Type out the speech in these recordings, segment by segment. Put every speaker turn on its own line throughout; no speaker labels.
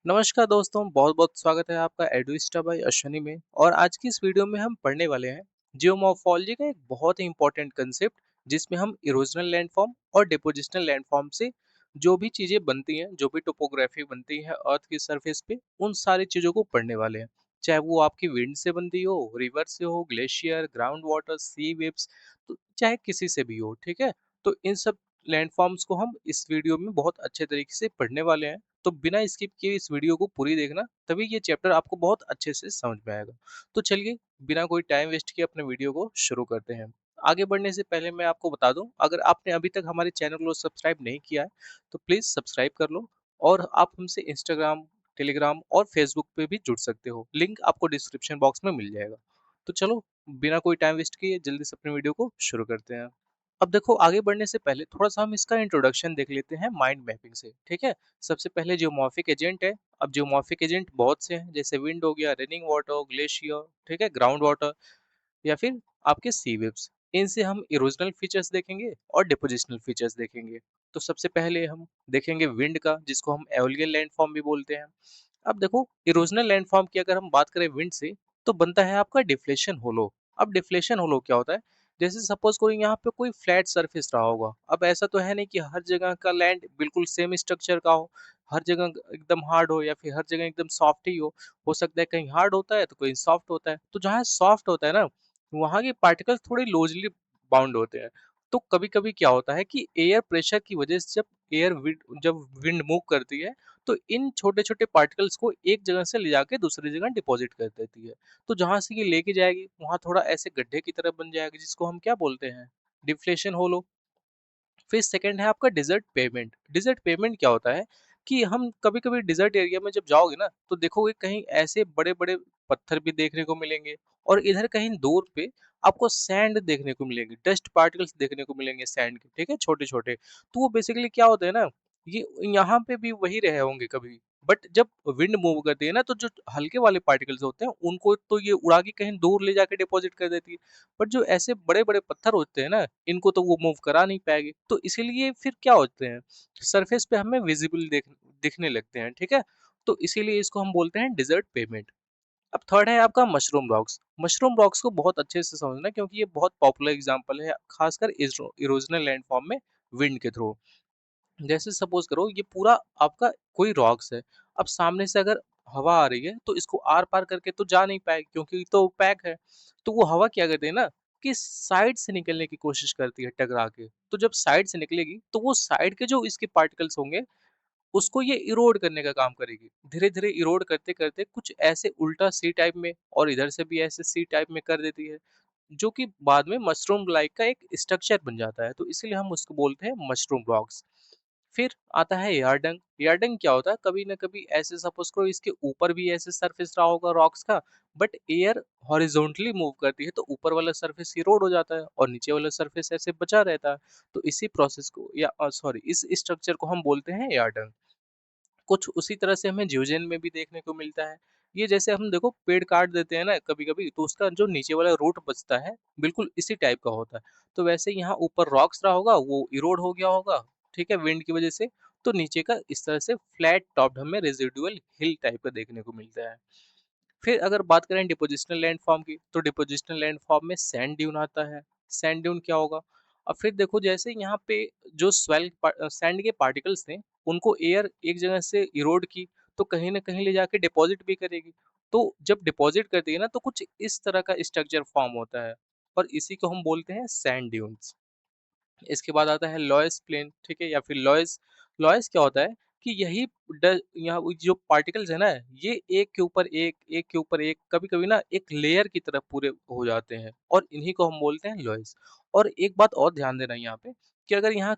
नमस्कार दोस्तों, बहुत-बहुत स्वागत है आपका एडुइस्टा बाय अश्वनी में। और आज की इस वीडियो में हम पढ़ने वाले हैं जियोमॉर्फोलॉजी का एक बहुत ही इंपॉर्टेंट कंसेप्ट, जिसमें हम इरोजनल लैंडफॉर्म और डिपोजिशनल लैंडफॉर्म से जो भी चीजें बनती हैं, जो भी टोपोग्राफी बनती है अर्थ की सरफेस पे, उन सारी चीजों को पढ़ने वाले हैं। चाहे वो आपकी विंड से बनती हो, रिवर से हो, ग्लेशियर, ग्राउंड वाटर, सी वेव्स, तो चाहे किसी से भी हो, ठीक है। तो इन सब लैंडफॉर्म्स को हम इस वीडियो में बहुत अच्छे तरीके से पढ़ने वाले हैं। तो बिना स्किप किए इस वीडियो को पूरी देखना, तभी ये चैप्टर आपको बहुत अच्छे से समझ में आएगा। तो चलिए, बिना कोई टाइम वेस्ट किए अपने वीडियो को शुरू करते हैं। आगे बढ़ने से पहले मैं आपको बता दूं, अगर आपने अभी तक हमारे चैनल को सब्सक्राइब नहीं किया है तो प्लीज सब्सक्राइब कर लो। और आप हमसे इंस्टाग्राम, टेलीग्राम और फेसबुक पे भी जुड़ सकते हो, लिंक आपको डिस्क्रिप्शन बॉक्स में मिल जाएगा। तो चलो, बिना कोई टाइम वेस्ट किए जल्दी से अपने वीडियो को शुरू करते हैं। अब देखो, आगे बढ़ने से पहले थोड़ा सा हम इसका इंट्रोडक्शन देख लेते हैं माइंड मैपिंग से, ठीक है। सबसे पहले जियोमॉर्फिक एजेंट है। अब जियोमॉर्फिक एजेंट बहुत से हैं, जैसे विंड हो गया, रनिंग वाटर, ग्लेशियर, ठीक है, ग्राउंड वाटर, या फिर आपके सी वेव्स। इनसे हम इरोजनल फीचर्स देखेंगे और डिपोजिशनल फीचर्स देखेंगे। तो सबसे पहले हम देखेंगे विंड का, जिसको हम एओलियन लैंडफॉर्म भी बोलते हैं। अब देखो, इरोजनल लैंडफॉर्म की अगर हम बात करें विंड से, तो बनता है आपका डिफ्लेशन होलो। अब डिफ्लेशन होलो क्या होता है? जैसे सपोज करो यहाँ पे कोई फ्लैट सरफेस रहा होगा। अब ऐसा तो है नहीं कि हर जगह का लैंड बिल्कुल सेम स्ट्रक्चर का हो, हर जगह एकदम हार्ड हो या फिर हर जगह एकदम सॉफ्ट ही हो सकता है कहीं हार्ड होता है तो कहीं सॉफ्ट होता है। तो जहाँ सॉफ्ट होता है ना, वहाँ के पार्टिकल्स थोड़े लूजली बाउंड होते हैं। तो कभी कभी क्या होता है कि एयर प्रेशर की वजह से जब विंड मूव करती है, तो इन छोटे छोटे पार्टिकल्स को एक जगह से ले जाके दूसरी जगह डिपॉजिट कर देती है। तो जहां से ये लेके जाएगी वहां थोड़ा ऐसे गड्ढे की तरह बन जाएगा, जिसको हम क्या बोलते हैं, डिफ्लेशन होलो। फिर सेकंड है आपका डिजर्ट पेमेंट। डिजर्ट पेमेंट क्या होता है कि हम कभी कभी डिजर्ट एरिया में जब जाओगे ना, तो देखोगे कहीं ऐसे बड़े बड़े पत्थर भी देखने को मिलेंगे, और इधर कहीं दूर पे आपको सैंड देखने को मिलेंगे, डस्ट पार्टिकल्स देखने को मिलेंगे सैंड के, ठीक है, छोटे छोटे। तो वो बेसिकली क्या होता है ना, ये यहाँ पे भी वही रहे होंगे कभी। बट जब विंड मूव करती है ना, तो जो हल्के वाले पार्टिकल्स होते हैं उनको तो ये उड़ा के कहीं दूर ले जाके डिपॉजिट कर देती है। बट जो ऐसे बड़े बड़े पत्थर होते हैं ना, इनको तो वो मूव करा नहीं पाएगी। तो इसीलिए फिर क्या होते हैं, सरफेस पे हमें विजिबल दिखने लगते हैं, ठीक है। तो इसीलिए इसको हम बोलते हैं डिजर्ट पेमेंट। अब थर्ड है आपका मशरूम रॉक्स। मशरूम रॉक्स को बहुत अच्छे से समझना, क्योंकि ये बहुत पॉपुलर एग्जांपल है, खासकर इरोजनल लैंडफॉर्म में विंड के थ्रू। जैसे सपोज करो ये पूरा आपका कोई रॉक्स है। अब सामने से अगर हवा आ रही है तो इसको आर पार करके तो जा नहीं पाएगी, क्योंकि तो पैक है। तो वो हवा क्या करती है ना, कि साइड से निकलने की कोशिश करती है टकरा के। तो जब साइड से निकलेगी तो वो साइड के जो इसके पार्टिकल्स होंगे, उसको ये इरोड करने का काम करेगी। धीरे धीरे इरोड करते करते कुछ ऐसे उल्टा सी टाइप में, और इधर से भी ऐसे सी टाइप में कर देती है, जो कि बाद में मशरूम लाइक का एक स्ट्रक्चर बन जाता है। तो इसीलिए हम उसको बोलते हैं मशरूम रॉक्स। फिर आता है यार्डंग। यार्डंग क्या होता है, कभी ना कभी ऐसे सपोज करो इसके ऊपर भी ऐसे सरफेस रहा होगा रॉक्स का, बट एयर हॉरिजॉन्टली मूव करती है तो ऊपर वाला सरफेस इरोड हो जाता है और नीचे वाला सरफेस ऐसे बचा रहता है। तो इसी प्रोसेस को, या सॉरी, इस स्ट्रक्चर को हम बोलते हैं यार्डंग। कुछ उसी तरह से हमें जियोजेन में भी देखने को मिलता है। ये जैसे हम देखो पेड़ काट देते हैं ना कभी कभी, तो उसका जो नीचे वाला रूट बचता है, बिल्कुल इसी टाइप का होता है। तो वैसे यहाँ ऊपर रॉक्स रहा होगा, वो इरोड हो गया होगा, ठीक है, विंड की वजह से। तो नीचे का इस तरह से फ्लैट टॉप्ड हमें रेजिडुअल हिल टाइप का देखने को मिलता है। फिर अगर बात करें डिपोजिशनल लैंडफॉर्म की, तो डिपोजिशनल लैंडफॉर्म में सैंड ड्यून आता है। सैंड ड्यून क्या होगा? और फिर देखो, जैसे यहाँ पे जो सैंड के पार्टिकल्स थे, उनको एयर एक जगह से इरोड की, तो कहीं ना कहीं ले जाके डिपॉजिट भी करेगी। तो जब डिपॉजिट करती है ना, तो कुछ इस तरह का स्ट्रक्चर फॉर्म होता है, और इसी को हम बोलते हैं सैंड ड्यून्स। इसके बाद आता है लॉयस प्लेन, ठीक है, या फिर लॉयस। लॉयस क्या होता है कि यही यहाँ वो जो पार्टिकल्स है ना, ये एक के ऊपर एक, एक के ऊपर एक, कभी कभी ना एक लेयर की तरह पूरे हो जाते हैं, और इन्हीं को हम बोलते हैं लॉयस। और एक बात और ध्यान देना यहाँ पे, कि अगर यहाँ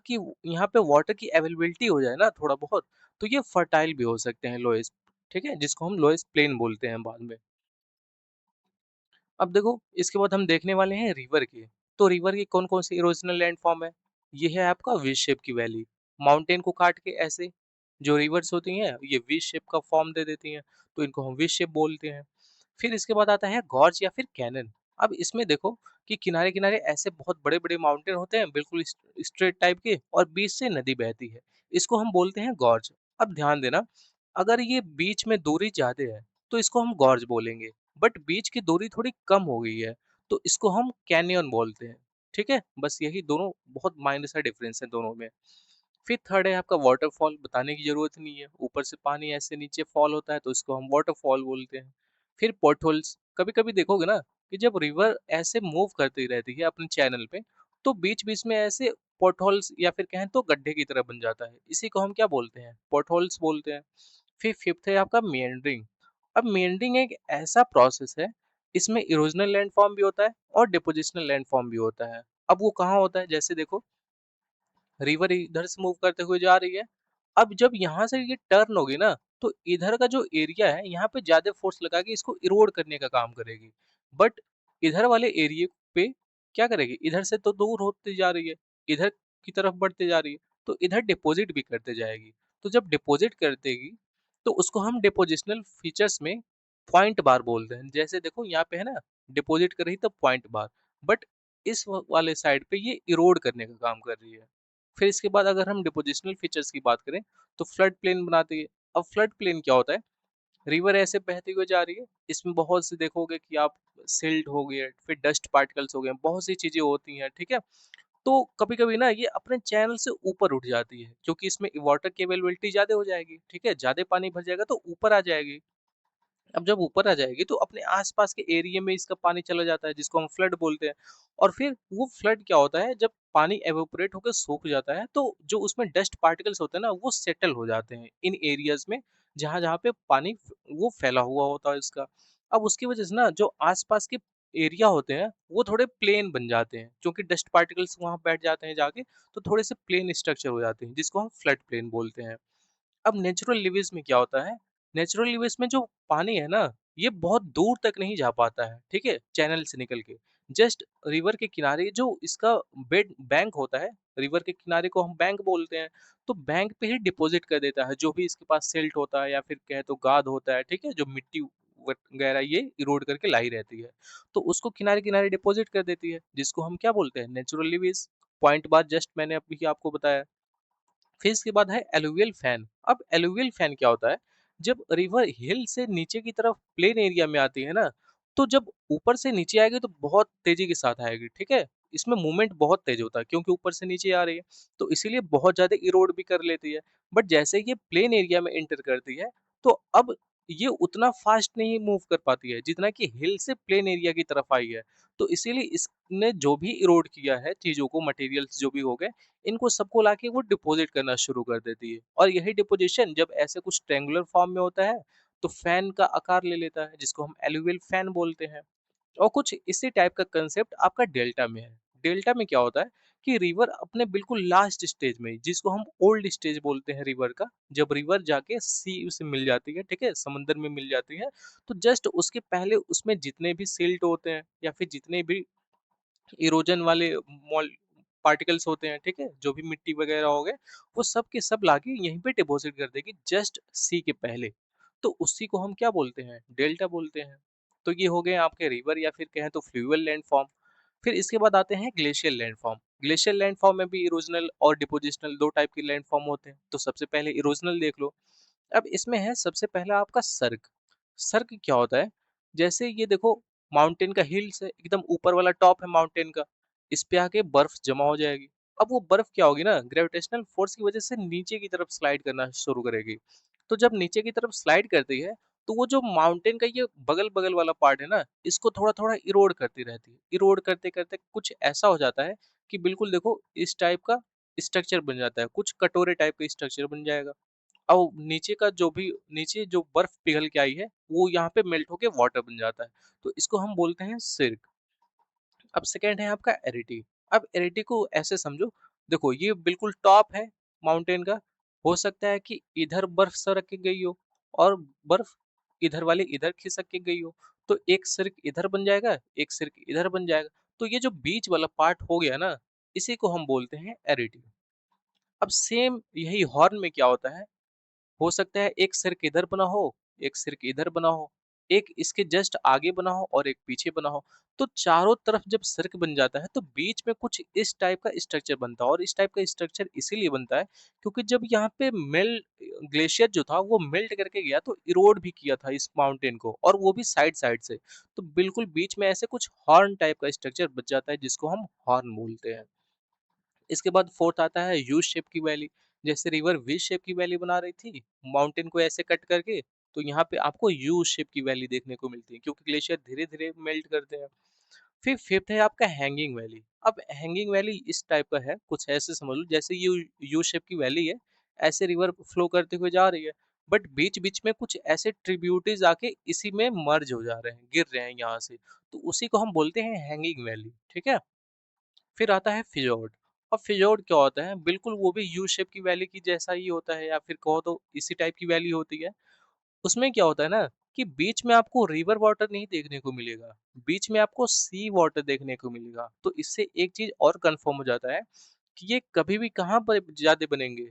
पे वाटर की अवेलेबिलिटी हो जाए ना थोड़ा बहुत, तो ये फर्टाइल भी हो सकते हैं लॉयस, ठीक है, जिसको हम लॉयस प्लेन बोलते हैं बाद में। अब देखो, इसके बाद हम देखने वाले हैं रिवर की। तो रिवर की कौन कौन सी इरोजनल लैंडफॉर्म है? ये है आपका वी शेप की वैली। माउंटेन को काट के ऐसे जो रिवर्स होती हैं, ये वी शेप का फॉर्म दे देती हैं, तो इनको हम वी शेप बोलते हैं। फिर इसके बाद आता है गॉर्ज या फिर कैनन। अब इसमें देखो कि किनारे किनारे ऐसे बहुत बड़े बड़े माउंटेन होते हैं, बिल्कुल स्ट्रेट टाइप के, और बीच से नदी बहती है। इसको हम बोलते हैं गॉर्ज। अब ध्यान देना, अगर ये बीच में दूरी ज़्यादा है, तो इसको हम गॉर्ज बोलेंगे। बट बीच की दूरी थोड़ी कम हो गई है, तो इसको हम कैनियन बोलते हैं। ठीक है? बस यही दोनों बहुत माइनर सा डिफरेंस है दोनों में। फिर थर्ड है आपका वाटरफॉल, बताने की ज़रूरत नहीं है। ऊपर से पानी ऐसे नीचे फॉल होता है तो इसको हम वाटरफॉल बोलते हैं। फिर पॉटहोल्स, कभी-कभी देखोगे ना कि जब रिवर ऐसे मूव करती रहती है अपने चैनल पे, तो बीच-बीच में ऐसे पॉटहोल्स या फिर कहें तो गड्ढे की तरह बन जाता है। इसी को हम क्या बोलते हैं? पॉटहोल्स बोलते हैं। फिर फिफ्थ है आपका मेंडरिंग। अब मेंडरिंग एक ऐसा प्रोसेस है, इसमें इरोजनल लैंडफॉर्म भी होता है और डिपोजिशनल लैंडफॉर्म भी होता है। अब वो कहाँ होता है? जैसे देखो, रिवर इधर से मूव करते हुए जा रही है। अब जब यहाँ से ये टर्न होगी ना, तो इधर का जो एरिया है, यहाँ पे ज़्यादा फोर्स लगा के इसको इरोड करने का काम करेगी। बट इधर वाले एरिया पे क्या करेगी? इधर से तो दूर होती जा रही है, इधर की तरफ बढ़ते जा रही है, तो इधर डिपॉजिट भी करते जाएगी। तो जब डिपॉजिट कर देगी, तो उसको हम डिपोजिशनल फीचर्स में पॉइंट बार बोलते हैं। जैसे देखो यहाँ पे है ना, डिपॉजिट कर रही तो पॉइंट बार, बट इस वाले साइड पे ये इरोड करने का काम कर रही है। फिर इसके बाद अगर हम डिपोजिशनल फीचर्स की बात करें, तो फ्लड प्लेन बनाती है। अब फ्लड प्लेन क्या होता है? रिवर ऐसे बहती हुई जा रही है, इसमें बहुत से देखोगे कि आप सिल्ट हो गए, फिर डस्ट पार्टिकल्स हो गए, बहुत सी चीजें होती हैं, ठीक है? तो कभी कभी ना ये अपने चैनल से ऊपर उठ जाती है, क्योंकि इसमें वाटर की अवेलेबिलिटी ज्यादा हो जाएगी, ठीक है? ज्यादा पानी भर जाएगा तो ऊपर आ जाएगी। अब जब ऊपर आ जाएगी तो अपने आसपास के एरिया में इसका पानी चला जाता है, जिसको हम फ्लड बोलते हैं। और फिर वो फ्लड क्या होता है? जब पानी एवोपरेट होकर सूख जाता है, तो जो उसमें डस्ट पार्टिकल्स होते हैं ना, वो सेटल हो जाते हैं इन एरियाज में, जहां जहां पे पानी वो फैला हुआ होता है इसका। अब उसकी वजह से ना जो आसपास के एरिया होते हैं, वो थोड़े प्लेन बन जाते हैं, क्योंकि डस्ट पार्टिकल्स वहां बैठ जाते हैं जाके, तो थोड़े से प्लेन स्ट्रक्चर हो जाते हैं, जिसको हम फ्लड प्लेन बोलते हैं। अब नेचुरल लिवेज में क्या होता है? नेचुरल लिवेज में जो पानी है ना, ये बहुत दूर तक नहीं जा पाता है, ठीक है? चैनल से निकल के जस्ट रिवर के किनारे जो इसका बेड बैंक होता है, रिवर के किनारे को हम बैंक बोलते हैं। तो बैंक पे ही डिपॉजिट कर देता है जो भी इसके पास सिल्ट होता है, या फिर कहे तो गाद होता है, ठीक है? जो मिट्टी वगैरह ये इरोड करके लाई रहती है, तो उसको किनारे किनारे डिपॉजिट कर देती है, जिसको हम क्या बोलते हैं? नेचुरल लिवेज। पॉइंट बार जस्ट मैंने अभी आपको बताया। फिर इसके बाद है एलुवियल फैन। अब एलुवियल फैन क्या होता है? जब रिवर हिल से नीचे की तरफ प्लेन एरिया में आती है ना, तो जब ऊपर से नीचे आएगी तो बहुत तेजी के साथ आएगी, ठीक है? इसमें मूवमेंट बहुत तेज होता है, क्योंकि ऊपर से नीचे आ रही है, तो इसीलिए बहुत ज्यादा इरोड भी कर लेती है। बट जैसे ही ये प्लेन एरिया में एंटर करती है, तो अब ये उतना फास्ट नहीं मूव कर पाती है जितना कि हिल से प्लेन एरिया की तरफ आई है। तो इसीलिए इसने जो भी इरोड किया है चीजों को, मटेरियल्स जो भी हो गए, इनको सबको लाके वो डिपॉजिट करना शुरू कर देती है। और यही डिपोजिशन जब ऐसे कुछ ट्रायंगुलर फॉर्म में होता है, तो फैन का आकार ले लेता है, जिसको हम एलुवियल फैन बोलते हैं। और कुछ इसी टाइप का कंसेप्ट आपका डेल्टा में है। डेल्टा में क्या होता है कि रिवर अपने बिल्कुल लास्ट स्टेज में, जिसको हम ओल्ड स्टेज बोलते हैं रिवर का, जब रिवर जाके सी से मिल जाती है, ठीक है, समंदर में मिल जाती है, तो जस्ट उसके पहले उसमें जितने भी सिल्ट होते हैं, या फिर जितने भी इरोजन वाले मॉल पार्टिकल्स होते हैं, ठीक है, जो भी मिट्टी वगैरह हो गए, वो सब के सब लाके यहीं पे डिपॉजिट कर देगी जस्ट सी के पहले। तो उसी को हम क्या बोलते हैं? डेल्टा बोलते हैं। तो ये हो गए आपके रिवर या फिर कहें तो फ्लूवियल लैंडफॉर्म। फिर इसके बाद आते हैं ग्लेशियल लैंडफॉर्म। ग्लेशियल लैंडफॉर्म में भी इरोजनल और डिपोजिशनल दो टाइप के लैंडफॉर्म होते हैं। तो सबसे पहले इरोजनल देख लो। अब इसमें है सबसे पहला आपका सर्क। सर्क क्या होता है? जैसे ये देखो, माउंटेन का हिल्स है, एकदम ऊपर वाला टॉप है माउंटेन का, इस पे आके बर्फ जमा हो जाएगी। अब वो बर्फ क्या होगी ना, ग्रेविटेशनल फोर्स की वजह से नीचे की तरफ स्लाइड करना शुरू करेगी। तो जब नीचे की तरफ स्लाइड करती है, तो वो जो माउंटेन का ये बगल बगल वाला पार्ट है ना, इसको थोड़ा थोड़ा इरोड करती रहती है। इरोड करते करते कुछ ऐसा हो जाता है कि बिल्कुल देखो इस टाइप का स्ट्रक्चर बन जाता है, कुछ कटोरे टाइप का स्ट्रक्चर बन जाएगा। और नीचे का जो भी, नीचे जो बर्फ पिघल के आई है, वो यहाँ पे मेल्ट होके वाटर बन जाता है। तो इसको हम बोलते हैं सिर्क। अब सेकंड है आपका एरिटी। अब एरिटी को ऐसे समझो, देखो ये बिल्कुल टॉप है माउंटेन का। हो सकता है कि इधर बर्फ सरक के गई हो, और बर्फ इधर वाली इधर खिसक के गई हो, तो एक सिर्क इधर बन जाएगा, एक सिर्क इधर बन जाएगा। तो ये जो बीच वाला पार्ट हो गया ना, इसी को हम बोलते हैं एरिटी। अब सेम यही हॉर्न में क्या होता है? हो सकता है एक सिर इधर बना हो, एक सिर इधर बना हो, एक इसके जस्ट आगे बना हो और एक पीछे बना हो। तो चारों तरफ जब सर्क बन जाता है तो बीच में कुछ इस टाइप का स्ट्रक्चर बनता है, और इस टाइप का स्ट्रक्चर इसीलिए बनता है क्योंकि जब यहाँ पे ग्लेशियर जो था वो मेल्ट करके गया तो इरोड भी किया था इस माउंटेन को, और वो भी साइड साइड से। तो बिल्कुल बीच में ऐसे कुछ हॉर्न टाइप का स्ट्रक्चर बच जाता है जिसको हम हॉर्न बोलते हैं। इसके बाद फोर्थ आता है यू शेप की वैली। जैसे रिवर वी शेप की वैली बना रही थी माउंटेन को ऐसे कट करके, तो यहाँ पे आपको यू शेप की वैली देखने को मिलती है क्योंकि ग्लेशियर धीरे धीरे मेल्ट करते हैं। फिर फिफ्थ है आपका हैंगिंग वैली। अब हैंगिंग वैली इस टाइप का है, कुछ ऐसे समझ लो जैसे यू यू शेप की वैली है, ऐसे रिवर फ्लो करते हुए जा रही है, बट बीच बीच में कुछ ऐसे ट्रिब्यूटरीज आके इसी में मर्ज हो जा रहे हैं, गिर रहे हैं यहाँ से, तो उसी को हम बोलते हैं हैंगिंग वैली। ठीक है। फिर आता है फिजोर्ड। अब फिजोर्ड क्या होता है, बिल्कुल वो भी यू शेप की वैली की जैसा ही होता है, या फिर कहो तो इसी टाइप की वैली होती है। उसमें क्या होता है ना कि बीच में आपको रिवर वाटर नहीं देखने को मिलेगा, बीच में आपको सी वाटर देखने को मिलेगा। तो इससे एक चीज और कंफर्म हो जाता है कि ये कभी भी कहाँ पर ज्यादा बनेंगे,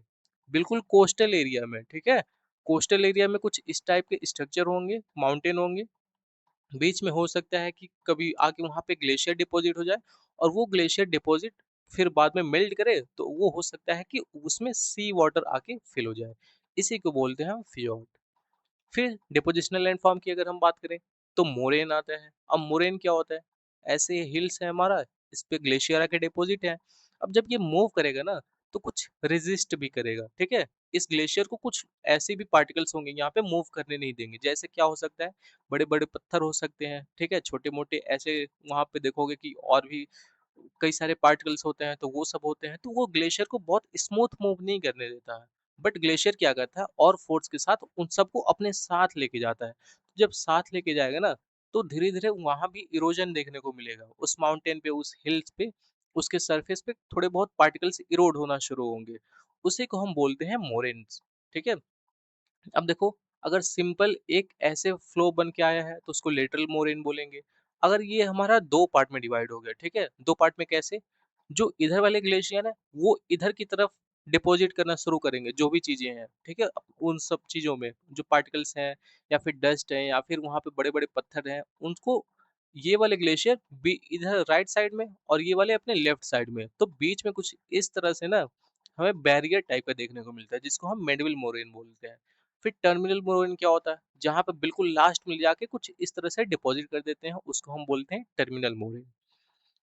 बिल्कुल कोस्टल एरिया में। ठीक है। कोस्टल एरिया में कुछ इस टाइप के स्ट्रक्चर होंगे, माउंटेन होंगे, बीच में हो सकता है कि कभी आके वहां पे ग्लेशियर डिपॉजिट हो जाए, और वो ग्लेशियर डिपॉजिट फिर बाद में मेल्ट करे तो वो हो सकता है कि उसमें सी वाटर आके फिल हो जाए। इसी को बोलते हैं हम फियोर्ड। फिर डिपोजिशनल लैंडफॉर्म की अगर हम बात करें तो मोरेन आता है। अब मोरेन क्या होता है, ऐसे हिल्स है हमारा, इस पे ग्लेशियर आके डिपॉजिट है। अब जब ये मूव करेगा ना तो कुछ रेजिस्ट भी करेगा। ठीक है। इस ग्लेशियर को कुछ ऐसे भी पार्टिकल्स होंगे यहाँ पे मूव करने नहीं देंगे। जैसे क्या हो सकता है, बड़े बड़े पत्थर हो सकते हैं, ठीक है, छोटे मोटे ऐसे वहां पे देखोगे कि और भी कई सारे पार्टिकल्स होते हैं, तो वो सब होते हैं, तो वो ग्लेशियर को बहुत स्मूथ मूव नहीं करने देता है। बट ग्लेशियर क्या करता है, और फोर्स के साथ उन सबको अपने साथ लेके जाता है। तो जब साथ लेके जाएगा ना तो धीरे धीरे वहां भी इरोजन देखने को मिलेगा, उस माउंटेन पे, उस हिल्स पे, उसके सरफेस पे थोड़े बहुत पार्टिकल्स इरोड होना शुरू होंगे। उसी को हम बोलते हैं मोरेन्स। ठीक है। अब देखो, अगर सिंपल एक ऐसे फ्लो बन के आया है तो उसको लेटरल मोरेन बोलेंगे। अगर ये हमारा दो पार्ट में डिवाइड हो गया, ठीक है, दो पार्ट में कैसे, जो इधर वाले ग्लेशियर है वो इधर की तरफ डिपॉजिट करना शुरू करेंगे जो भी चीजें हैं, ठीक है, उन सब चीजों में जो पार्टिकल्स हैं या फिर डस्ट है या फिर वहां पे बड़े बड़े पत्थर हैं, उनको ये वाले ग्लेशियर भी इधर राइट साइड में और ये वाले अपने लेफ्ट साइड में, तो बीच में कुछ इस तरह से ना हमें बैरियर टाइप का देखने को मिलता है जिसको हम मेडविल मोरेन बोलते हैं। फिर टर्मिनल बोरोइन क्या होता है, जहां पे बिल्कुल लास्ट में जाके कुछ इस तरह से डिपॉजिट कर देते हैं, उसको हम बोलते हैं टर्मिनल बोरोइन।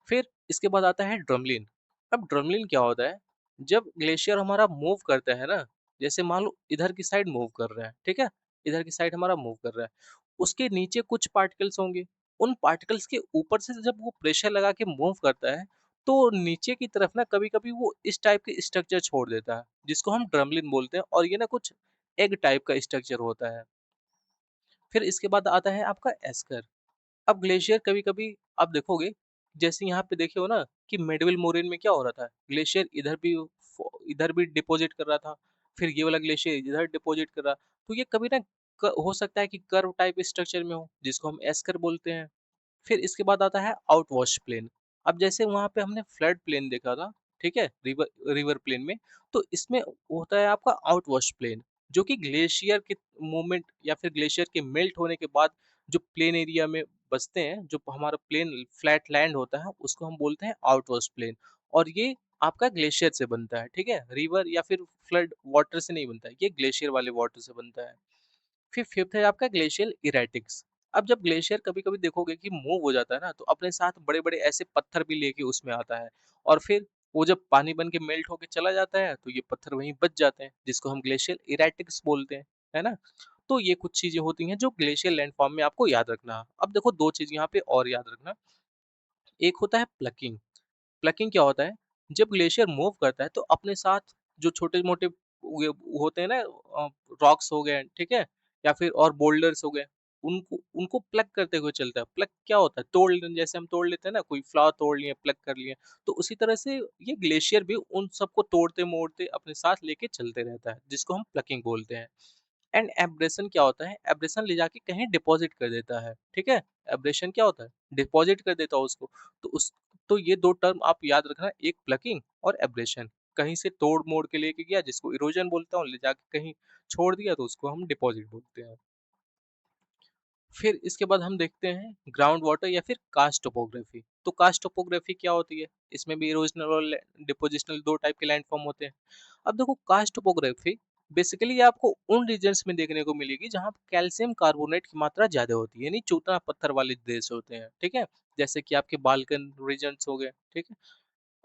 फिर इसके बाद आता है ड्रमलिन। अब ड्रमलिन क्या होता है, जब ग्लेशियर हमारा मूव करता है ना, जैसे मान लो इधर की साइड मूव कर रहा है, ठीक है, इधर की साइड हमारा मूव कर रहा है, उसके नीचे कुछ पार्टिकल्स होंगे, उन पार्टिकल्स के ऊपर से जब वो प्रेशर लगा के मूव करता है तो नीचे की तरफ ना कभी कभी वो इस टाइप के स्ट्रक्चर छोड़ देता है जिसको हम ड्रमलिन बोलते हैं, और ये ना कुछ एग टाइप का स्ट्रक्चर होता है। फिर इसके बाद आता है आपका एस्कर। अब ग्लेशियर कभी-कभी आप देखोगे, जैसे यहाँ पे देखे हो ना कि मेडविल मोरेन में क्या हो रहा था, ग्लेशियर इधर भी डिपॉजिट कर रहा था, फिर ये वाला ग्लेशियर इधर डिपॉजिट कर रहा, तो ये कभी ना हो सकता है कि कर्व टाइप स्ट्रक्चर में हो जिसको हम एस्कर बोलते हैं। फिर इसके बाद आता है आउटवॉश प्लेन। अब जैसे वहां पे हमने फ्लड प्लेन देखा था, ठीक है, रिवर रिवर प्लेन में, तो इसमें होता है आपका आउटवॉश प्लेन, जो कि ग्लेशियर के मूवमेंट या फिर ग्लेशियर के मेल्ट होने के बाद जो प्लेन एरिया में बसते हैं, जो हमारा प्लेन फ्लैट लैंड होता है उसको हम बोलते हैं आउटवॉश प्लेन। और ये आपका ग्लेशियर से बनता है, ठीक है, रिवर या फिर फ्लड वाटर से नहीं बनता है, ये ग्लेशियर वाले वाटर से बनता है। फिर फिफ्थ है आपका ग्लेशियल इरेटिक्स। अब जब ग्लेशियर कभी कभी देखोगे कि मूव हो जाता है ना तो अपने साथ बड़े बड़े ऐसे पत्थर भी लेके उसमें आता है, और फिर वो जब पानी बन के मेल्ट होके चला जाता है तो ये पत्थर वहीं बच जाते हैं जिसको हम ग्लेशियल इरेटिक्स बोलते हैं, है ना। तो ये कुछ चीजें होती हैं जो ग्लेशियल लैंडफॉर्म में आपको याद रखना है। अब देखो दो चीज यहाँ पे और याद रखना। एक होता है प्लकिंग। प्लकिंग क्या होता है, जब ग्लेशियर मूव करता है तो अपने साथ जो छोटे मोटे होते हैं ना, रॉक्स हो गए, ठीक है, या फिर और बोल्डर्स हो गए, उनको उनको प्लग करते हुए चलता है। प्लग क्या होता है, जैसे हम तोड़ लेते हैं ना, कोई फ्लावर तोड़ लिए, प्लग कर लिए, तो उसी तरह से ये ग्लेशियर भी उन सबको तोड़ते मोड़ते अपने साथ लेके चलते रहता है जिसको हम प्लकिंग बोलते हैं। एंड एब्रेशन क्या होता है, एब्रेशन ले जाके कहीं डिपॉजिट कर देता है, ठीक है, एब्रेशन क्या होता है, डिपॉजिट कर देता है उसको। तो उस तो ये दो टर्म आप याद रखना, एक प्लकिंग और एब्रेशन। कहीं से तोड़ मोड़ के लेके गया जिसको इरोजन बोलता हूँ, ले जाके कहीं छोड़ दिया तो उसको हम डिपॉजिट बोलते हैं। फिर इसके बाद हम देखते हैं ग्राउंड वाटर या फिर कास्ट टोपोग्राफी। तो कास्ट टोपोग्राफी क्या होती है? इसमें भी इरोजनल और डिपोजिशनल दो टाइप के लैंडफॉर्म होते हैं। अब देखो कास्ट टोपोग्राफी बेसिकली आपको उन रीजन्स में देखने को मिलेगी जहाँ कैल्शियम कार्बोनेट की मात्रा ज्यादा होती है, यानी चूना पत्थर वाले देश होते हैं, ठीक है? जैसे कि आपके बाल्कन रीजन्स हो गए, ठीक है?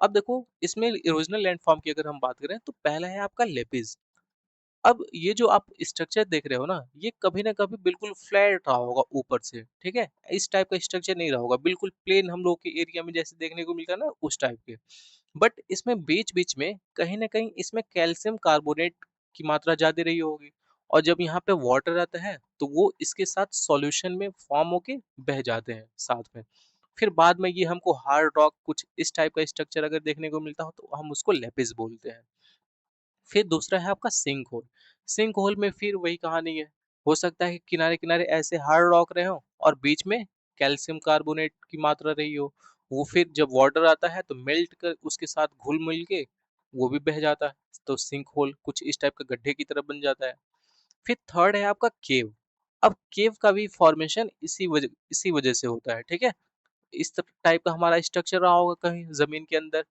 अब देखो इसमें इरोजनल लैंडफॉर्म की अगर हम बात करें तो पहला है आपका लेपिस। अब ये जो आप स्ट्रक्चर देख रहे हो ना, ये कभी ना कभी बिल्कुल फ्लैट रहा होगा ऊपर से, ठीक है? इस टाइप का स्ट्रक्चर नहीं रहा होगा, बिल्कुल प्लेन हम लोग के एरिया में जैसे देखने को मिलता है ना, उस टाइप के। बट इसमें बीच-बीच में कहीं न कहीं इसमें कैल्शियम कार्बोनेट की मात्रा ज़्यादा रही होगी, और जब यहाँ पे वाटर आता है, तो वो इसके साथ सॉल्यूशन में फॉर्म होके बह जाते हैं साथ में। फिर बाद में ये हमको हार्ड रॉक कुछ इस टाइप का स्ट्रक्चर अगर देखने को मिलता हो, तो हम उसको लेपिस बोलते हैं। फिर दूसरा है आपका सिंक होल। सिंक होल में फिर वही कहानी है। हो सकता है कि किनारे-किनारे ऐसे हार्ड रॉक रहे हों और बीच में कैल्शियम कार्बोनेट की मात्रा रही हो। वो फिर जब वाटर आता है तो मेल्ट कर उसके साथ घुल-मिल के वो भी बह जाता है। तो सिंक होल कुछ इस टाइप का गड्ढे की तरह बन जाता है। फिर थर्ड है आपका केव। अब केव का भी फॉर्मेशन इसी वजह से होता है, ठीक है? इस टाइप का हमारा स्ट्रक्चर रहा होगा कहीं ज़मीन के अंदर।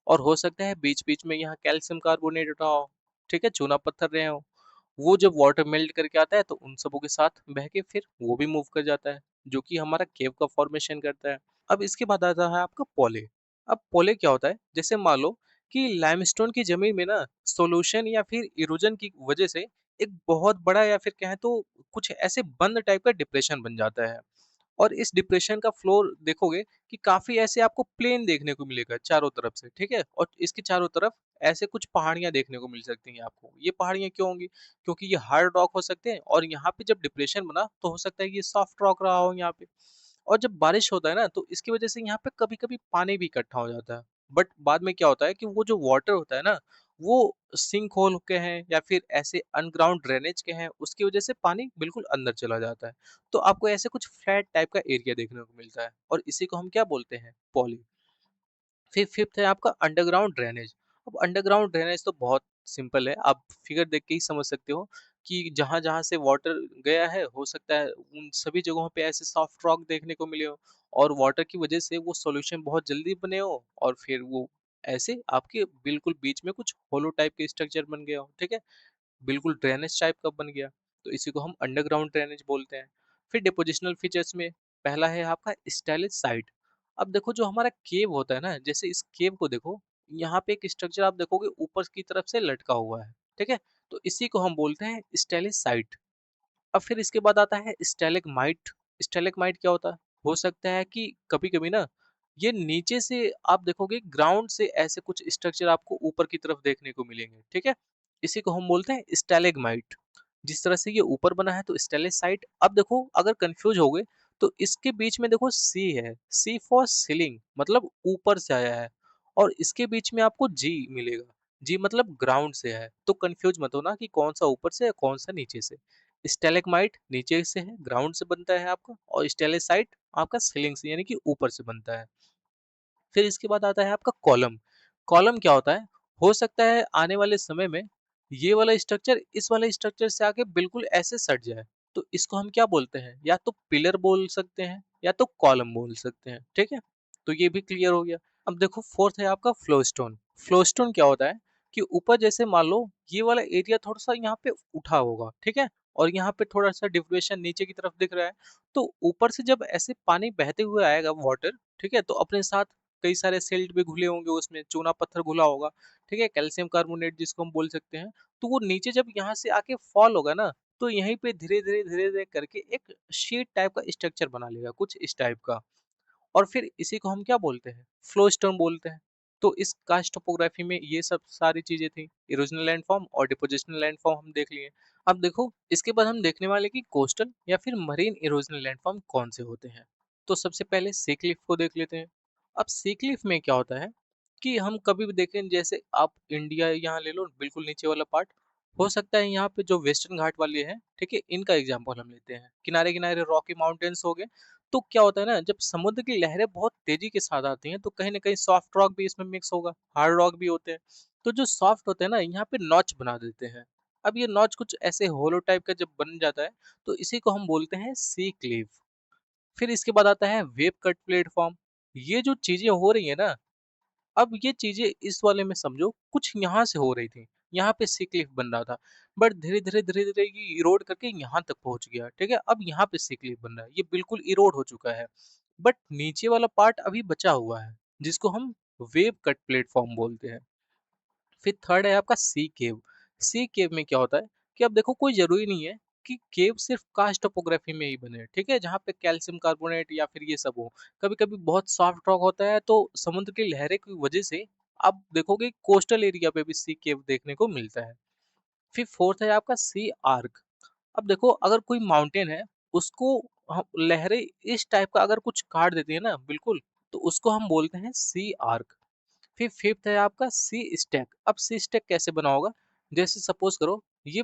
और हो सकता है बीच-बीच में यहाँ कैल्शियम कार्बोनेट रहा हो, ठीक है? चूना पत्थर रहे हों। वो जब वाटर मेल्ट करके आता है तो उन सबों के साथ बह के फिर वो भी मूव कर जाता है, जो कि हमारा केव का फॉर्मेशन करता है। अब इसके बाद आता है आपका पॉले। अब पॉले क्या होता है? जैसे मान लो कि लाइमस्टोन की ज़मीन में ना सॉल्यूशन या फिर इरोजन की वजह से एक बहुत बड़ा या फिर कहें तो कुछ ऐसे बंद टाइप का डिप्रेशन बन जाता है। और इस डिप्रेशन का फ्लोर देखोगे कि काफ़ी ऐसे आपको प्लेन देखने को मिलेगा चारों तरफ से, ठीक है? और इसके चारों तरफ ऐसे कुछ पहाड़ियाँ देखने को मिल सकती हैं आपको। ये पहाड़ियाँ क्यों होंगी? क्योंकि ये हार्ड रॉक हो सकते हैं और यहाँ पे जब डिप्रेशन बना तो हो सकता है कि ये सॉफ्ट रॉक रहा हो यहाँ पे। और जब बारिश होता है ना तो इसकी वजह से यहाँ पे कभी-कभी पानी भी इकट्ठा हो जाता है। बट बाद में क्या होता है कि वो जो वाटर होता है ना, वो सिंक होल के हैं या फिर ऐसे अनग्राउंड ड्रेनेज के हैं, उसकी वजह से पानी बिल्कुल अंदर चला जाता है। तो आपको ऐसे कुछ फ्लैट टाइप का एरिया देखने को मिलता है और इसी को हम क्या बोलते हैं? पॉली। फिर फिफ्थ है आपका अंडरग्राउंड ड्रेनेज। अब अंडरग्राउंड ड्रेनेज तो बहुत सिंपल है, आप फिगर देख के ही समझ सकते हो कि जहाँ-जहाँ से वाटर गया है, हो सकता है उन सभी जगहों पे ऐसे सॉफ्ट रॉक देखने को मिले हो और वाटर की वजह से वो सॉल्यूशन बहुत जल्दी बने हो और फिर वो ऐसे आपके बिल्कुल बीच में कुछ होलो टाइप के स्ट्रक्चर बन गया हो, ठीक है? बिल्कुल ड्रेनेज टाइप का बन गया, तो इसी को हम अंडरग्राउंड ड्रेनेज बोलते हैं। फिर डिपोजिशनल फीचर्स में पहला है आपका स्टाइलिश साइट। अब देखो जो हमारा केव होता है ना, जैसे इस केव को देखो, यहाँ पे एक स्ट्रक्चर आप देखोगे ऊपर की तरफ से लटका हुआ है, ठीक है? तो इसी को हम बोलते हैं स्टाइलिश साइट। अब फिर इसके बाद आता है स्टैलेगमाइट। स्टैलेगमाइट क्या होता है? हो सकता है कि कभी-कभी ना ये नीचे से आप देखोगे ग्राउंड से ऐसे कुछ स्ट्रक्चर आपको ऊपर की तरफ देखने को मिलेंगे, ठीक है? इसी को हम बोलते हैं स्टैलेगमाइट। जिस तरह से ये ऊपर बना है तो स्टैलेसाइट। अब देखो अगर कंफ्यूज हो गए तो इसके बीच में देखो सी है, सी फॉर सीलिंग मतलब ऊपर से आया है और इसके बीच में आपको जी मिलेगा। जी मतलब ग्राउंड से है, तो कंफ्यूज मत होना कि कौन सा ऊपर से है कौन सा नीचे से। स्टैलेगमाइट नीचे से है, ग्राउंड से बनता है आपका, और स्टैलेसाइट आपका सीलिंग से यानी कि ऊपर से बनता है। फिर इसके बाद आता है आपका कॉलम। कॉलम क्या होता है? हो सकता है आने वाले समय में ये वाला स्ट्रक्चर इस वाले स्ट्रक्चर से आके बिल्कुल ऐसे सट जाए, तो इसको हम क्या बोलते हैं? या तो पिलर बोल सकते हैं या तो कॉलम बोल सकते हैं, ठीक है? तो ये भी क्लियर हो गया। अब देखो फोर्थ है आपका फ्लो स्टोन। फ्लो स्टोन क्या होता है कि ऊपर जैसे मान लो ये वाला एरिया थोड़ा सा यहाँ पे उठा होगा, ठीक है? और यहाँ पे थोड़ा सा डिफ्लेशन नीचे की तरफ दिख रहा है, तो ऊपर से जब ऐसे पानी बहते हुए आएगा वाटर, ठीक है? तो अपने साथ कई सारे सिल्ट भी घुले होंगे, उसमें चूना पत्थर घुला होगा, ठीक है? कैल्शियम कार्बोनेट जिसको हम बोल सकते हैं। तो वो नीचे जब यहाँ से आके फॉल होगा ना, तो यहीं पे धीरे-धीरे करके एक शीट टाइप का स्ट्रक्चर बना लेगा, कुछ इस टाइप का। और फिर इसी को हम क्या बोलते हैं? फ्लो स्टोन बोलते हैं। तो इस कास्ट टोपोग्राफी में ये सब सारी चीज़ें थी। इरोजनल लैंडफॉर्म और डिपोजिशनल लैंडफॉर्म हम देख लिए। अब देखो इसके बाद हम देखने वाले कि कोस्टल या फिर मरीन इरोजनल लैंडफॉर्म कौन से होते हैं। तो सबसे पहले सी क्लिफ को देख लेते हैं। अब सी क्लिफ में क्या होता है कि हम कभी भी देखें, जैसे आप इंडिया यहाँ ले लो, बिल्कुल नीचे वाला पार्ट, हो सकता है यहाँ पे जो वेस्टर्न घाट वाले हैं, ठीक है, इनका एग्जाम्पल हम लेते हैं। किनारे किनारे रॉकी माउंटेन्स हो गए, तो क्या होता है ना, जब समुद्र की लहरें बहुत तेजी के साथ आती हैं तो कहीं ना कहीं सॉफ्ट रॉक भी इसमें मिक्स होगा, हार्ड रॉक भी होते हैं। तो जो सॉफ्ट होते हैं ना, यहाँ पे नॉच बना देते हैं, अब ये नॉच कुछ ऐसे होलो टाइप का जब बन जाता है तो इसी को हम बोलते हैं सी क्लेव। फिर इसके बाद आता है वेव कट प्लेटफॉर्म। ये जो चीजें हो रही है ना, अब ये चीजें इस वाले में समझो कुछ यहाँ से हो रही थी, यहाँ पे सी क्लिफ बन रहा था, बट धीरे धीरे ये इरोड करके यहाँ तक पहुंच गया, ठीक है। अब यहाँ पे सी क्लिफ बन रहा है, ये बिल्कुल इरोड हो चुका है, बट नीचे वाला पार्ट अभी बचा हुआ है जिसको हम वेव कट प्लेटफॉर्म बोलते हैं। फिर थर्ड है आपका सी केव। सी केव में क्या होता है कि अब देखो कोई जरूरी नहीं है कि केव सिर्फ कास्ट टोपोग्राफी में ही बने, ठीक है, जहाँ पे कैल्शियम कार्बोनेट या फिर ये सब हो। कभी कभी बहुत सॉफ्ट रॉक होता है तो समुद्र की लहरें की वजह से आप देखोगे कोस्टल एरिया पे भी सी केव देखने को मिलता है। फिर फोर्थ है आपका सी आर्क। अब देखो अगर कोई माउंटेन है, उसको लहरें इस टाइप का अगर कुछ काट देती है ना बिल्कुल, तो उसको हम बोलते हैं सी आर्क। फिर फिफ्थ है आपका सी स्टैक। अब सी स्टैक कैसे बना होगा, जैसे सपोज करो ये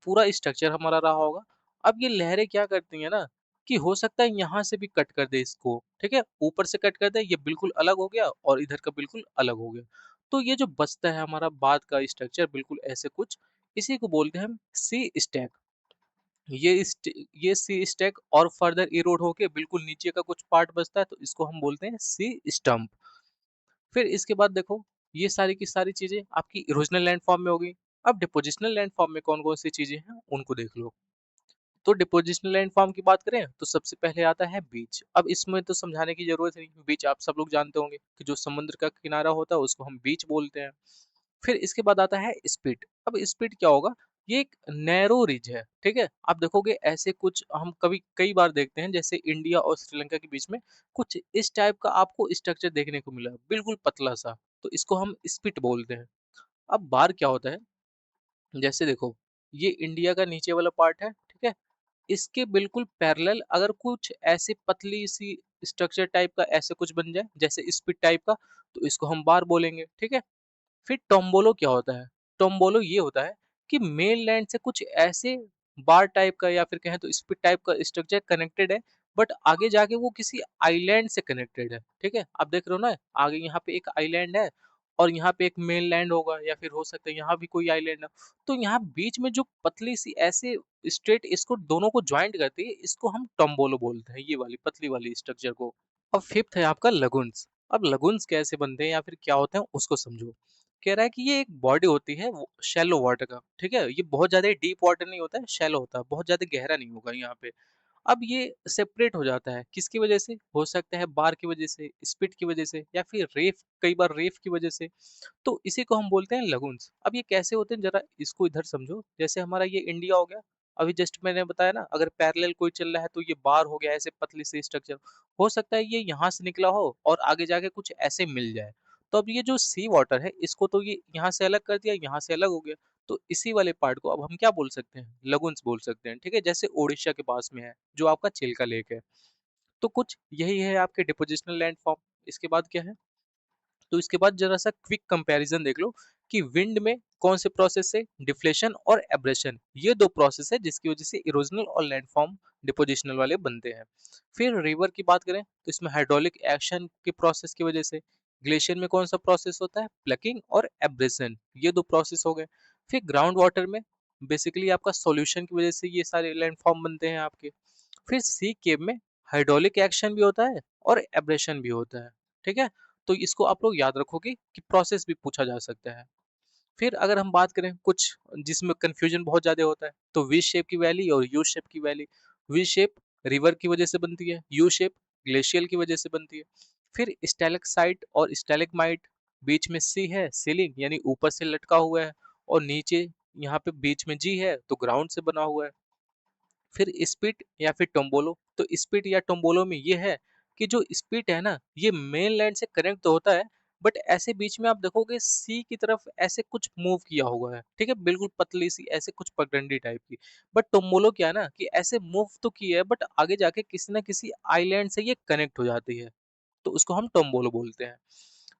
पूरा स्ट्रक्चर हमारा रहा होगा। अब ये लहरें क्या करती है ना कि हो सकता है यहाँ से भी कट कर दे इसको, ठीक है, ऊपर से कट कर दे, ये बिल्कुल अलग हो गया और इधर का बिल्कुल अलग हो गया। तो ये जो बचता है हमारा बाद का स्ट्रक्चर बिल्कुल ऐसे कुछ, इसी को बोलते हैं हम सी स्टैक। ये सी स्टैक और फर्दर इरोड होके बिल्कुल नीचे का कुछ पार्ट बचता है तो इसको हम बोलते हैं सी स्टम्प। फिर इसके बाद देखो ये सारी की सारी चीजें आपकी इरोजनल लैंडफॉर्म में हो गई। अब डिपोजिशनल लैंडफॉर्म में कौन कौन सी चीजें हैं उनको देख लो। तो डिपोजिशनल लैंडफॉर्म की बात करें तो सबसे पहले आता है बीच। अब इसमें तो समझाने की जरूरत नहीं, बीच आप सब लोग जानते होंगे कि जो समुद्र का किनारा होता है उसको हम बीच बोलते हैं। फिर इसके बाद आता है स्पिट। अब स्पिट क्या होगा, ये एक नैरो रिज है, ठीक है। आप देखोगे ऐसे कुछ हम कभी कई बार देखते हैं, जैसे इंडिया और श्रीलंका के बीच में कुछ इस टाइप का आपको स्ट्रक्चर देखने को मिला, बिल्कुल पतला सा, तो इसको हम स्पिट बोलते हैं। अब बार क्या होता है, जैसे देखो ये इंडिया का नीचे वाला पार्ट है, ठीक है, इसके बिल्कुल पैरेलल अगर कुछ ऐसी पतली सी स्ट्रक्चर टाइप का ऐसे कुछ बन जाए जैसे स्पिट टाइप का, तो इसको हम बार बोलेंगे, ठीक है। फिर टोम्बोलो क्या होता है, टोम्बोलो ये होता है कि मेन लैंड से कुछ ऐसे बार टाइप का या फिर कहें तो स्पिट टाइप का स्ट्रक्चर कनेक्टेड है, बट आगे जाके वो किसी आइलैंड से कनेक्टेड है, ठीक है। आप देख रहे हो ना, आगे यहाँ पे एक आइलैंड है और यहाँ पे एक मेन लैंड होगा या फिर हो सकता है यहाँ भी कोई आइलैंड है। तो यहाँ बीच में जो पतली सी ऐसे स्ट्रेट इसको दोनों को ज्वाइंट करती है, इसको हम टोम्बोलो बोलते हैं, ये वाली पतली वाली स्ट्रक्चर को। अब फिफ्थ है आपका लगुन्स। अब लगुन्स कैसे बनते हैं या फिर क्या होते हैं उसको समझो। कह रहा है कि ये एक बॉडी होती है शैलो वाटर का, ठीक है, ये बहुत ज्यादा डीप वाटर नहीं होता है, शैलो होता है, बहुत ज्यादा गहरा नहीं होगा यहाँ पे। अब ये सेपरेट हो जाता है किसकी वजह से, हो सकता है बार की वजह से, स्पिट की वजह से, या फिर रेफ, कई बार रेफ की वजह से। तो इसी को हम बोलते हैं लगुन्स। अब ये कैसे होते हैं जरा इसको इधर समझो। जैसे हमारा ये इंडिया हो गया, अभी जस्ट मैंने बताया ना, अगर पैरेलल कोई चल रहा है तो ये बार हो गया ऐसे पतली सी स्ट्रक्चर। हो सकता है ये यहाँ से निकला हो और आगे जाके कुछ ऐसे मिल जाए। तो अब ये जो सी वाटर है इसको तो ये यहाँ से अलग कर दिया, यहाँ से अलग हो गया, तो इसी वाले पार्ट को अब हम क्या बोल सकते हैं, लगुन्स बोल सकते हैं, ठीक है। जैसे ओडिशा के पास में है जो आपका चिल्का लेक है। तो कुछ यही है आपके डिपोजिशनल लैंडफॉर्म। इसके बाद क्या है, तो इसके बाद जरा सा क्विक कंपैरिजन देख लो कि विंड में कौन से प्रोसेस है, डिफ्लेशन और एब्रेशन, ये दो प्रोसेस है जिसकी वजह से इरोजनल और लैंडफॉर्म डिपोजिशनल वाले बनते हैं। फिर रिवर की बात करें तो इसमें हाइड्रोलिक एक्शन के प्रोसेस की वजह से। ग्लेशियर में कौन सा प्रोसेस होता है, प्लकिंग और एब्रेशन, ये दो प्रोसेस हो गए। फिर ग्राउंड वाटर में बेसिकली आपका सॉल्यूशन की वजह से ये सारे लैंडफॉर्म बनते हैं आपके। फिर सी केव में हाइड्रोलिक एक्शन भी होता है और एब्रेशन भी होता है, ठीक है। तो इसको आप लोग याद रखोगे कि प्रोसेस भी पूछा जा सकता है। फिर अगर हम बात करें कुछ जिसमें कंफ्यूजन बहुत ज्यादा होता है, तो वी शेप की वैली और यू शेप की वैली। वी शेप रिवर की वजह से बनती है, यू शेप ग्लेशियल की वजह से बनती है। फिर स्टैलेक्साइट और स्टैलेगमाइट, बीच में सी है, सीलिंग यानी ऊपर से लटका हुआ है, और नीचे यहाँ पे बीच में जी है तो ग्राउंड से बना हुआ है। फिर स्पिट या फिर टोम्बोलो, तो स्पिट या टोम्बोलो में ये है कि जो स्पिट है ना ये मेन लैंड से कनेक्ट तो होता है, बट ऐसे बीच में आप देखोगे सी की तरफ ऐसे कुछ मूव किया हुआ है, ठीक है, बिल्कुल पतली सी ऐसे कुछ पगडंडी टाइप की। बट टोम्बोलो क्या है ना कि ऐसे मूव तो की है बट आगे जाके किसी ना किसी आइलैंड से ये कनेक्ट हो जाती है, तो उसको हम टोम्बोलो बोलते हैं।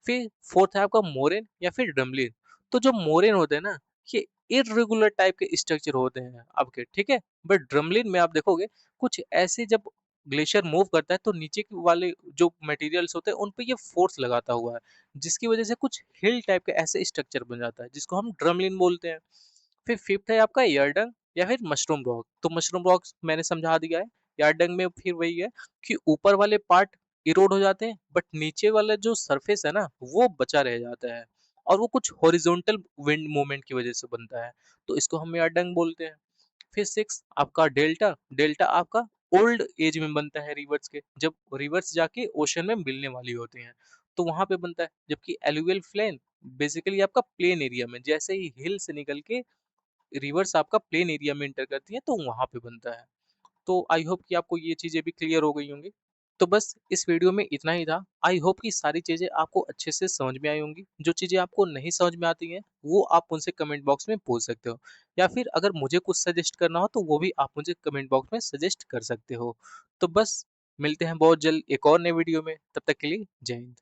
फिर फोर्थ है आपका मोरेन या फिर ड्रमलिन। तो जो मोरेन होते हैं ना ये इरेगुलर टाइप के स्ट्रक्चर होते हैं आपके, ठीक है। बट ड्रमलिन में आप देखोगे कुछ ऐसे जब ग्लेशियर मूव करता है तो नीचे के वाले जो मटेरियल्स होते हैं उन पे ये फोर्स लगाता हुआ है, जिसकी वजह से कुछ हिल टाइप का ऐसे स्ट्रक्चर बन जाता है जिसको हम ड्रमलिन बोलते हैं। फिर फिफ्थ है आपका एयरडंग या फिर मशरूम रॉक। तो मशरूम रॉक्स मैंने समझा दिया है। एयरडंग में फिर वही है कि ऊपर वाले पार्ट इरोड हो जाते हैं बट नीचे वाला जो सरफेस है ना वो बचा रह जाता है, और वो कुछ हॉरिजॉन्टल विंड मूवमेंट की वजह से बनता है। तो इसको हम एयरडंग बोलते हैं। फिर सिक्स आपका डेल्टा। डेल्टा आपका ओल्ड एज में बनता है रिवर्स के, जब रिवर्स जाके ओशन में मिलने वाली होती हैं तो वहां पे बनता है। जबकि एलुवियल प्लेन बेसिकली आपका प्लेन एरिया में, जैसे ही हिल से निकल के रिवर्स आपका प्लेन एरिया में एंटर करती है तो वहां पे बनता है। तो आई होप कि आपको ये चीजें भी क्लियर हो गई होंगी। तो बस इस वीडियो में इतना ही था। आई होप कि सारी चीजें आपको अच्छे से समझ में आई होंगी। जो चीजें आपको नहीं समझ में आती हैं वो आप मुझसे कमेंट बॉक्स में पूछ सकते हो, या फिर अगर मुझे कुछ सजेस्ट करना हो तो वो भी आप मुझे कमेंट बॉक्स में सजेस्ट कर सकते हो। तो बस मिलते हैं बहुत जल्द एक और नए वीडियो में, तब तक के लिए जय हिंद।